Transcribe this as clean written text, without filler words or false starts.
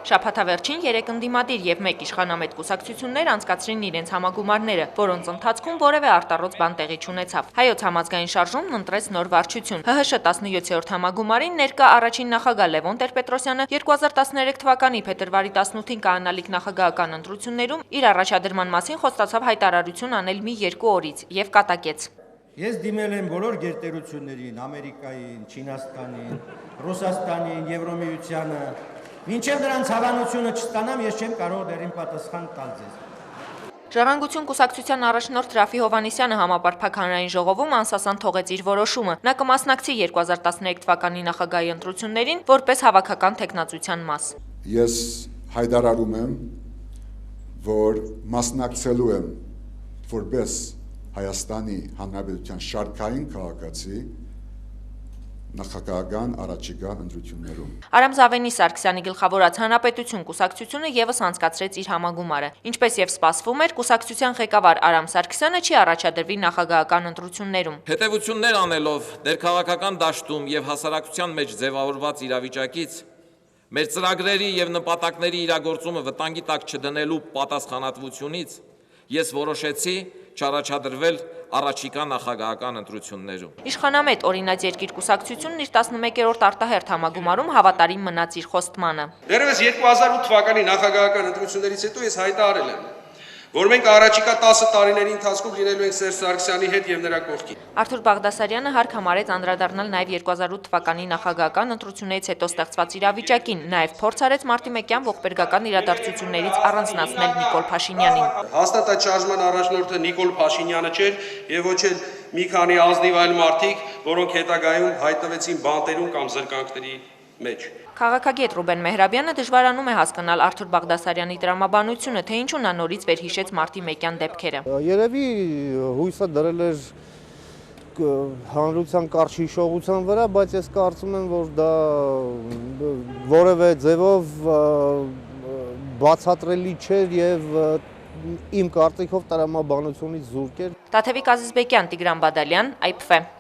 Շաբաթավերջին 3 ընդդիմադիր եւ 1 իշխանամետ կուսակցություններ անցկացրին իրենց համագումարները, որոնց ընթացքում որևէ արտառոց բան տեղի չունեցավ։ Հայոց համազգային շարժումն ընտրեց նոր վարչություն։ ՀՀՇ 17-րդ համագումարին ներկա առաջին նախագահ Լևոն Տեր-Պետրոսյանը 2013 թվականի փետրվարի 18-ին կայանալիք նախագահական ընտրություններում իր առաջադրման մասին խոստացավ հայտարարություն անել մի 2 օրից եւ կատակեց. Ես դիմել եմ բոլոր գերտերություններին, Ամերիկային, Չինաստանին, Ռուսաստանին, Եվրոմիությանը, մինչև նրանց հավանությունը չստանամ, ես չեմ կարող դերին պատասխան տալ ձեզ։ Ժառանգություն կուսակցության առաջնորդ Ռաֆի Հովհաննիսյանը համապարփակ հանրային ժողովում անսասան թողեց իր որոշումը։ Նա կմասնակցի 2013 թվականի նախագահի ընտրություններին որպես հավաքական թեկնածության մաս։ Ես հայտարարում եմ, որ մասնակցելու եմ որպես Հայաստանի Հանրապետության շարքային քաղաքացի նախագահական առաջիկա ընտրություններում։ Արամ Զավենի Սարգսյանի գլխավորած Հանրապետություն կուսակցությունը եւս անցկացրեց իր համագումարը։ Ինչպես եւ սպասվում էր, կուսակցության ղեկավար Արամ Սարգսյանը չի առաջադրվի նախագահական ընտրություններում։ Հետևություններ անելով ներքաղաքական դաշտում եւ հասարակության մեջ ձևավորված իրավիճակից մեր ծրագրերի եւ նպատակների իրագործումը վտանգի տակ չդնելու պատասխանատվությունից ես որոշեցի չառաջադրվել առաջիկա նախագահական ընտրություններում։ Իշխանամետ Օրինաց երկիր կուսակցությունն իր 11-րդ արտահերթ համագումարում հավատարիմ մնաց իր խոստմանը։ Դեռևս 2008 թվականի նախագահական ընտրություններից հետո ես հայտարարել եմ, որ մենք առաջիկա 10 տարիների ընթացքում լինելու ենք Սերժ Սարգսյանի հետ եւ նրա կողքին։ Արթուր Բաղդասարյանը հարկ համարեց անդրադառնալ նաև 2008 թվականի նախագահական ընտրություններից հետո ստեղծված իրավիճակին, նաև փորձ արեց մարտի 1-յան ողբերգական իրադարձություններից առանձնացնել Նիկոլ Փաշինյանին։ Հաստատ այդ շարժման առաջնորդը Նիկոլ Փաշինյանը չէր եւ ոչ էլ մի քանի ազնիվ այլ մարդիկ, որոնք հետագայում հայտնվեցին բանտերում կամ զրկանքների մեջ։ Քաղաքագետ Ռուբեն Մեհրաբյանը դժվարանում է հասկանալ Արթուր Բաղդասարյանի տրամաբանությունը, թե ինչու նա նորից վերհիշեց մարտի 1-յան դեպքերը։ Երևի հույսը դրել էր հանրության կարճ հիշողության վրա, բայց ես կարծում եմ, որ դա որևէ ձևով բացատրելի չէր եւ իմ կարծիքով տրամաբանությունից զուրկ էր։ Տաթևիկ Ազիզբեկյան, Տիգրան Բադալյան, IPF